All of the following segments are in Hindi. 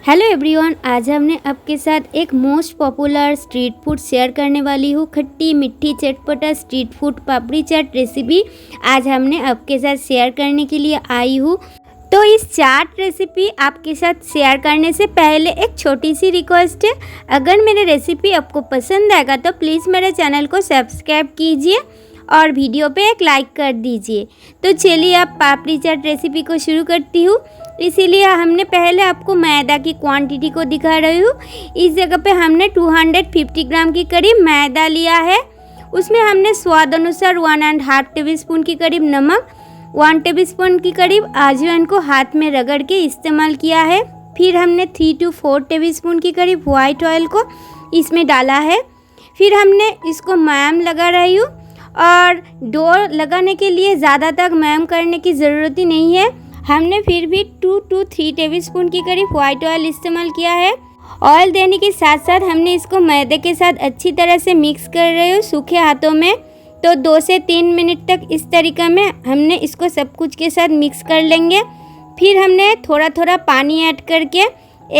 हेलो एवरीवन, आज हमने आपके साथ एक most popular street food share करने वाली हूँ। खट्टी मीठी चटपटा स्ट्रीट फूड पापड़ी चाट रेसिपी आज हमने आपके साथ शेयर करने के लिए आई हूँ। तो इस चाट रेसिपी आपके साथ शेयर करने से पहले एक छोटी सी रिक्वेस्ट है, अगर मेरे रेसिपी आपको पसंद आएगा तो प्लीज़ मेरे चैनल को सब्सक्राइब कीजिए और वीडियो पे एक लाइक कर दीजिए। तो चलिए आप पापड़ी चाट रेसिपी को शुरू करती हूँ। इसीलिए हमने पहले आपको मैदा की क्वांटिटी को दिखा रही हूँ। इस जगह पे हमने 250 ग्राम के करीब मैदा लिया है। उसमें हमने स्वाद अनुसार 1.5 टेबलस्पून के करीब नमक, 1 टेबलस्पून के करीब अजवाइन को हाथ में रगड़ के इस्तेमाल किया है। फिर हमने 3 to 4 टेबलस्पून के करीब वाइट ऑयल को इसमें डाला है। फिर हमने इसको मयाम लगा रही हूँ और डो लगाने के लिए ज़्यादा तक मयाम करने की ज़रूरत ही नहीं है। हमने फिर भी 2 to 3 टेबलस्पून के करीब वाइट ऑयल इस्तेमाल किया है। ऑयल देने के साथ साथ हमने इसको मैदे के साथ अच्छी तरह से मिक्स कर रहे हो सूखे हाथों में। तो 2 से 3 मिनट तक इस तरीक़े में हमने इसको सब कुछ के साथ मिक्स कर लेंगे। फिर हमने थोड़ा थोड़ा पानी ऐड करके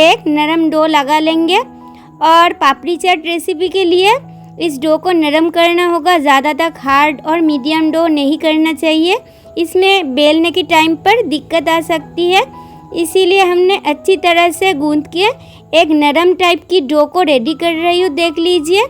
एक नरम डो लगा लेंगे। और पापड़ी चाट रेसिपी के लिए इस डो को नरम करना होगा, ज़्यादा तक हार्ड और मीडियम डो नहीं करना चाहिए। इसमें बेलने के टाइम पर दिक्कत आ सकती है, इसीलिए हमने अच्छी तरह से गूंथ के एक नरम टाइप की डो को रेडी कर रही हूँ। देख लीजिए,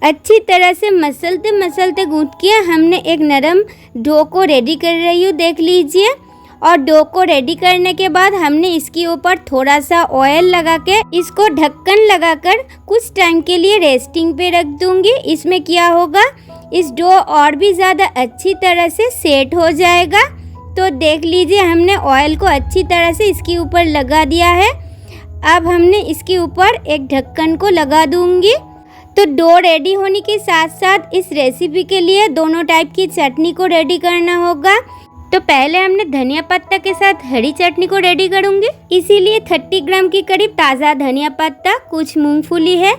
अच्छी तरह से मसलते मसलते गूंथ के हमने एक नरम डो को रेडी कर रही हूँ। देख लीजिए, और डो को रेडी करने के बाद हमने इसके ऊपर थोड़ा सा ऑयल लगा के इसको ढक्कन लगाकर कुछ टाइम के लिए रेस्टिंग पे रख दूँगी। इसमें क्या होगा, इस डो और भी ज़्यादा अच्छी तरह से सेट हो जाएगा। तो देख लीजिए, हमने ऑयल को अच्छी तरह से इसके ऊपर लगा दिया है। अब हमने इसके ऊपर एक ढक्कन को लगा दूंगी। तो डो रेडी होने के साथ साथ इस रेसिपी के लिए दोनों टाइप की चटनी को रेडी करना होगा। तो पहले हमने धनिया पत्ता के साथ हरी चटनी को रेडी करूँगी। इसीलिए 30 ग्राम के करीब ताज़ा धनिया पत्ता, कुछ मूंगफली है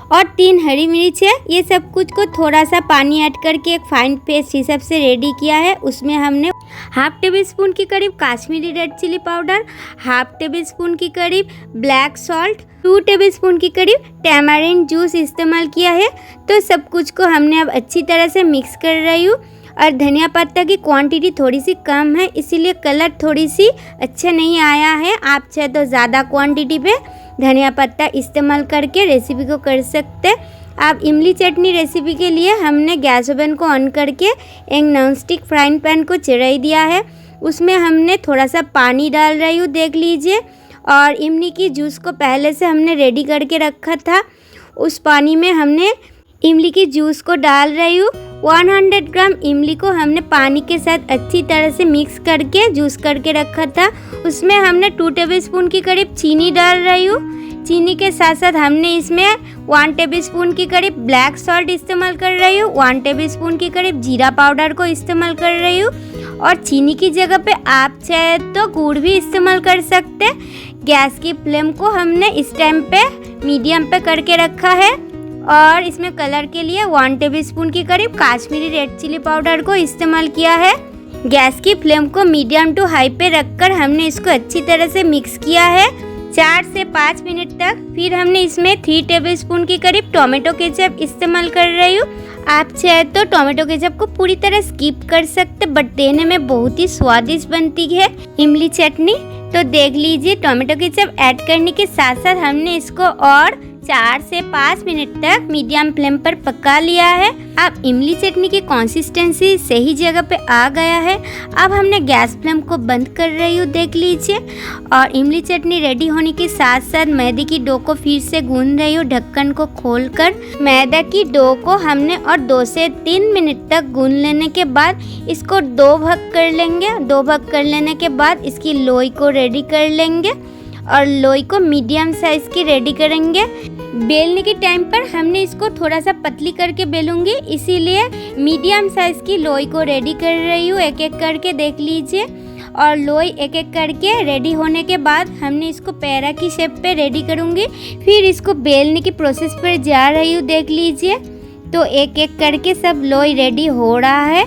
और 3 हरी मिर्च है। ये सब कुछ को थोड़ा सा पानी ऐड करके एक फाइन पेस्ट हिसाब से रेडी किया है। उसमें हमने 1/2 टेबलस्पून के करीब Kashmiri red chilli powder, 1/2 tablespoon के करीब ब्लैक सॉल्ट, 2 टेबलस्पून के करीब टैमारिंड जूस इस्तेमाल किया है। तो सब कुछ को हमने अब अच्छी तरह से मिक्स कर रही हूँ। और धनिया पत्ता की क्वांटिटी थोड़ी सी कम है, इसीलिए कलर थोड़ी सी अच्छा नहीं आया है। आप चाहे तो ज़्यादा क्वांटिटी पे धनिया पत्ता इस्तेमाल करके रेसिपी को कर सकते। आप इमली चटनी रेसिपी के लिए हमने गैस ओवन को ऑन करके एक नॉन स्टिक फ्राइंग पैन को चढ़ाई दिया है। उसमें हमने थोड़ा सा पानी डाल रही हूँ। देख लीजिए, और इमली की जूस को पहले से हमने रेडी करके रखा था। उस पानी में हमने इमली की जूस को डाल रही हूँ। 100 ग्राम इमली को हमने पानी के साथ अच्छी तरह से मिक्स करके जूस करके रखा था। उसमें हमने 2 टेबलस्पून के करीब चीनी डाल रही हूँ। चीनी के साथ साथ हमने इसमें 1 टेबलस्पून के करीब ब्लैक सॉल्ट इस्तेमाल कर रही हूँ, 1 टेबलस्पून के करीब जीरा पाउडर को इस्तेमाल कर रही हूँ। और चीनी की जगह पे आप चाहे तो गुड़ भी इस्तेमाल कर सकते। गैस की फ्लेम को हमने इस टाइम पे मीडियम पे करके रखा है। और इसमें कलर के लिए 1 टेबलस्पून के करीब काश्मीरी रेड चिली पाउडर को इस्तेमाल किया है। गैस की फ्लेम को मीडियम टू हाई पे रखकर हमने इसको अच्छी तरह से मिक्स किया है 4 से 5 मिनट तक। फिर हमने इसमें 3 टेबलस्पून के करीब टोमेटो केचप इस्तेमाल कर रही हूँ। आप चाहे तो टोमेटो केचप को पूरी तरह स्किप कर सकते, बट देने में बहुत ही स्वादिष्ट बनती है इमली चटनी। तो देख लीजिए, टोमेटो केचप ऐड करने के साथ साथ हमने इसको और 4 से 5 मिनट तक मीडियम फ्लेम पर पका लिया है। अब इमली चटनी की कंसिस्टेंसी सही जगह पे आ गया है। अब हमने गैस फ्लेम को बंद कर रही हूँ। देख लीजिए, और इमली चटनी रेडी होने के साथ साथ मैदे की डो को फिर से गूंद रही हूँ ढक्कन को खोलकर। मैदा की डो को हमने और 2 से 3 मिनट तक गूंद लेने के बाद इसको 2 भाग कर लेंगे। 2 भाग कर लेने के बाद इसकी लोई को रेडी कर लेंगे और लोई को मीडियम साइज की रेडी करेंगे। बेलने के टाइम पर हमने इसको थोड़ा सा पतली करके बेलूंगी, इसीलिए मीडियम साइज की लोई को रेडी कर रही हूँ एक एक करके। देख लीजिए, और लोई एक एक करके रेडी होने के बाद हमने इसको पैरा की शेप पे रेडी करूँगी। फिर इसको बेलने की प्रोसेस पर जा रही हूँ। देख लीजिए, तो एक एक करके सब लोई रेडी हो रहा है।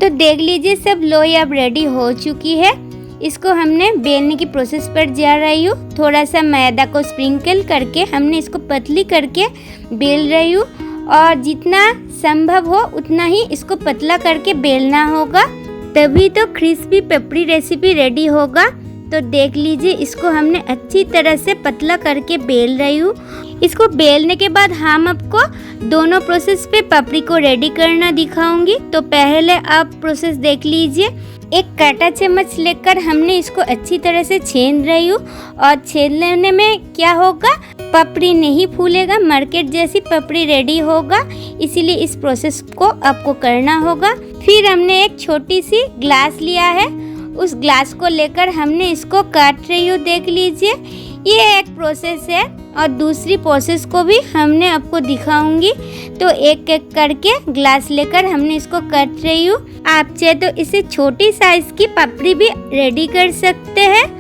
तो देख लीजिए सब लोई अब रेडी हो चुकी है। इसको हमने बेलने की प्रोसेस पर जा रही हूँ। थोड़ा सा मैदा को स्प्रिंकल करके हमने इसको पतली करके बेल रही हूँ और जितना संभव हो उतना ही इसको पतला करके बेलना होगा, तभी तो क्रिस्पी पापड़ी रेसिपी रेडी होगा। तो देख लीजिए इसको हमने अच्छी तरह से पतला करके बेल रही हूँ। इसको बेलने के बाद हम आपको दोनों प्रोसेस पे पापड़ी को रेडी करना दिखाऊंगी। तो पहले आप प्रोसेस देख लीजिए। एक कांटा चम्मच लेकर हमने इसको अच्छी तरह से छेद रही हूँ और छेद लेने में क्या होगा, पापड़ी नहीं फूलेगा, मार्केट जैसी पापड़ी रेडी होगा। इसीलिए इस प्रोसेस को आपको करना होगा। फिर हमने एक छोटी सी ग्लास लिया है, उस ग्लास को लेकर हमने इसको काट रही हूँ। देख लीजिए ये एक प्रोसेस है और दूसरी प्रोसेस को भी हमने आपको दिखाऊंगी। तो एक एक करके ग्लास लेकर हमने इसको काट रही हूँ। आप चाहे तो इसे छोटी साइज की पापड़ी भी रेडी कर सकते हैं।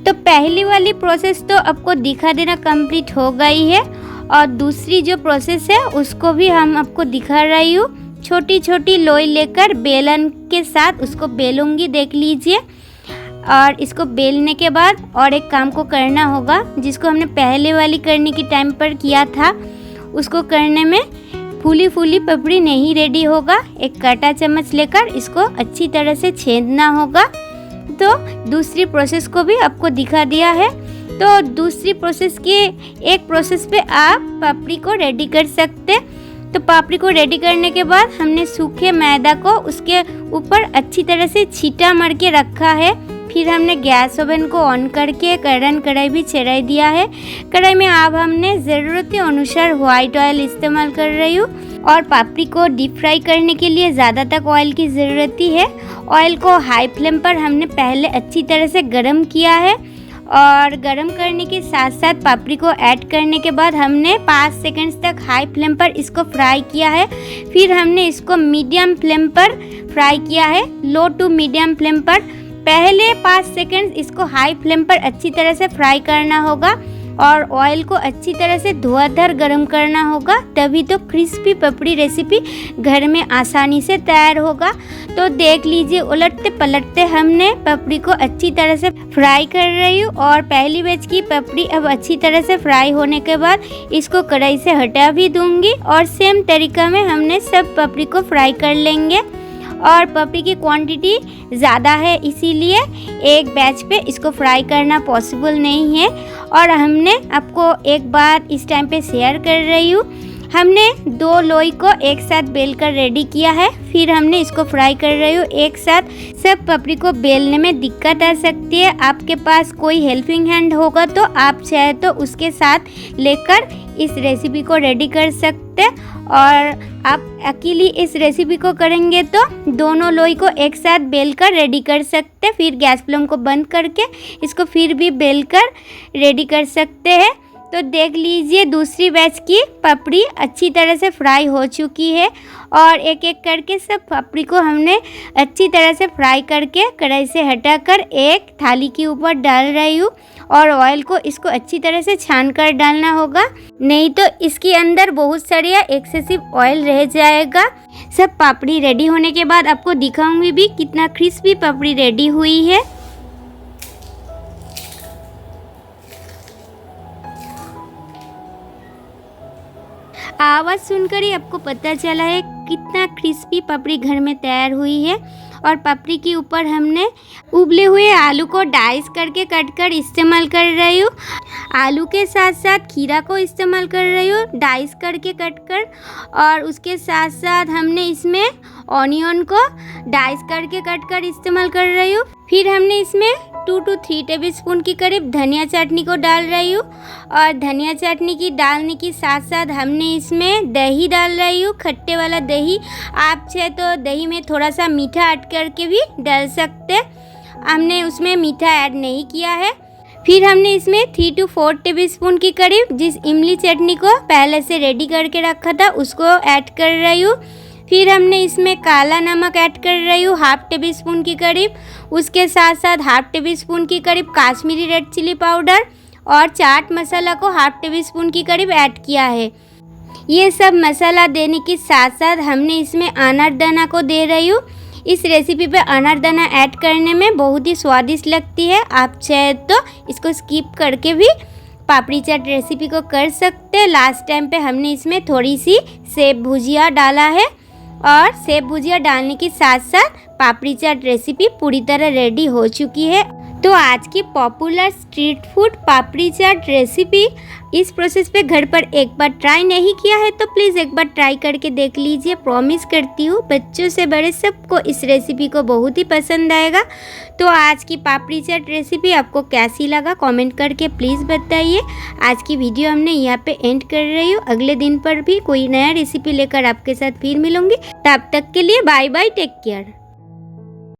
तो पहली वाली प्रोसेस तो आपको दिखा देना कंप्लीट हो गई है और दूसरी जो प्रोसेस है उसको भी हम आपको दिखा रही हूँ। छोटी छोटी लोई लेकर बेलन के साथ उसको बेलूंगी। देख लीजिए और इसको बेलने के बाद और एक काम को करना होगा जिसको हमने पहले वाली करने की टाइम पर किया था, उसको करने में फूली फूली पापड़ी नहीं रेडी होगा। एक कांटा चम्मच लेकर इसको अच्छी तरह से छेदना होगा। तो दूसरी प्रोसेस को भी आपको दिखा दिया है। तो दूसरी प्रोसेस के एक प्रोसेस पे आप पापड़ी को रेडी कर सकते। तो पापड़ी को रेडी करने के बाद हमने सूखे मैदा को उसके ऊपर अच्छी तरह से छींटा मार के रखा है। फिर हमने गैस ओवन को ऑन करके कढ़ाई भी चढ़ा दिया है। कढ़ाई में अब हमने ज़रूरत के अनुसार व्हाइट ऑयल इस्तेमाल कर रही हूँ और पापड़ी को डीप फ्राई करने के लिए ज़्यादा तक ऑयल की ज़रूरत ही है। ऑयल को हाई फ्लेम पर हमने पहले अच्छी तरह से गरम किया है और गरम करने के साथ साथ पापड़ी को ऐड करने के बाद हमने 5 सेकंड्स तक हाई फ्लेम पर इसको फ्राई किया है। फिर हमने इसको मीडियम फ्लेम पर फ्राई किया है, लो टू मीडियम फ्लेम पर। पहले 5 सेकंड इसको हाई फ्लेम पर अच्छी तरह से फ्राई करना होगा और ऑयल को अच्छी तरह से धुआंधार गरम करना होगा, तभी तो क्रिस्पी पापड़ी रेसिपी घर में आसानी से तैयार होगा। तो देख लीजिए उलटते पलटते हमने पापड़ी को अच्छी तरह से फ्राई कर रही हूँ और पहली बैच की पापड़ी अब अच्छी तरह से फ्राई होने के बाद इसको कढ़ाई से हटा भी दूंगी और सेम तरीका में हमने सब पापड़ी को फ्राई कर लेंगे। और पापड़ी की क्वांटिटी ज़्यादा है इसीलिए एक बैच पे इसको फ्राई करना पॉसिबल नहीं है। और हमने आपको एक बात इस टाइम पे शेयर कर रही हूँ, हमने 2 लोई को एक साथ बेल कर रेडी किया है, फिर हमने इसको फ्राई कर रही हूँ एक साथ। सब पापड़ी को बेलने में दिक्कत आ सकती है, आपके पास कोई हेल्पिंग हैंड होगा तो आप चाहे तो उसके साथ लेकर इस रेसिपी को रेडी कर सकते। और आप अकेली इस रेसिपी को करेंगे तो दोनों लोई को एक साथ बेल कर रेडी कर सकते। फिर गैस फ्लेम को बंद करके इसको फिर भी बेल कर रेडी कर सकते हैं। तो देख लीजिए दूसरी बैच की पापड़ी अच्छी तरह से फ्राई हो चुकी है और एक एक करके सब पापड़ी को हमने अच्छी तरह से फ्राई करके कढ़ाई से हटाकर एक थाली के ऊपर डाल रही हूँ और ऑयल को इसको अच्छी तरह से छान कर डालना होगा, नहीं तो इसके अंदर बहुत सारी एक्सेसिव ऑयल रह जाएगा। सब पापड़ी रेडी होने के बाद आपको दिखाऊंगी भी कितना क्रिस्पी पापड़ी रेडी हुई है। आवाज़ सुनकर ही आपको पता चला है कितना क्रिस्पी पापड़ी घर में तैयार हुई है। और पापड़ी के ऊपर हमने उबले हुए आलू को डाइस करके कट कर इस्तेमाल कर रही हूँ। आलू के साथ साथ खीरा को इस्तेमाल कर रही हूँ डाइस करके कट कर, और उसके साथ साथ हमने इसमें ऑनियन को डाइस करके कट कर इस्तेमाल कर रही हूँ। फिर हमने इसमें 2 to 3 टेबलस्पून की करीब धनिया चटनी को डाल रही हूँ। और धनिया चटनी की डालने के साथ साथ हमने इसमें दही डाल रही हूँ, खट्टे वाला दही। आप चाहे तो दही में थोड़ा सा मीठा ऐड करके भी डाल सकते हैं। हमने उसमें मीठा ऐड नहीं किया है। फिर हमने इसमें 3 to 4 टेबलस्पून की करीब जिस इमली चटनी को पहले से रेडी करके रखा था उसको ऐड कर रही हूँ। फिर हमने इसमें काला नमक ऐड कर रही हूँ 1/2 टेबलस्पून की करीब। उसके साथ साथ 1/2 टेबलस्पून की करीब काश्मीरी रेड चिली पाउडर और चाट मसाला को 1/2 टेबलस्पून की करीब ऐड किया है। ये सब मसाला देने के साथ साथ हमने इसमें अनारदाना को दे रही हूँ। इस रेसिपी पे अनारदाना ऐड करने में बहुत ही स्वादिष्ट लगती है। आप चाहे तो इसको स्किप करके भी पापड़ी चाट रेसिपी को कर सकते हैं। लास्ट टाइम पे हमने इसमें थोड़ी सी सेव भुजिया डाला है और सेव भुजिया डालने के साथ साथ पापड़ी चाट रेसिपी पूरी तरह रेडी हो चुकी है। तो आज की पॉपुलर स्ट्रीट फूड पापड़ी चाट रेसिपी इस प्रोसेस पे घर पर एक बार ट्राई नहीं किया है तो प्लीज़ एक बार ट्राई करके देख लीजिए। प्रॉमिस करती हूँ बच्चों से बड़े सबको इस रेसिपी को बहुत ही पसंद आएगा। तो आज की पापड़ी चाट रेसिपी आपको कैसी लगा कमेंट करके प्लीज़ बताइए। आज की वीडियो हमने यहाँ पे एंड कर रही हूँ। अगले दिन पर भी कोई नया रेसिपी लेकर आपके साथ फिर मिलूँगी। तब तक के लिए बाय बाय, टेक केयर।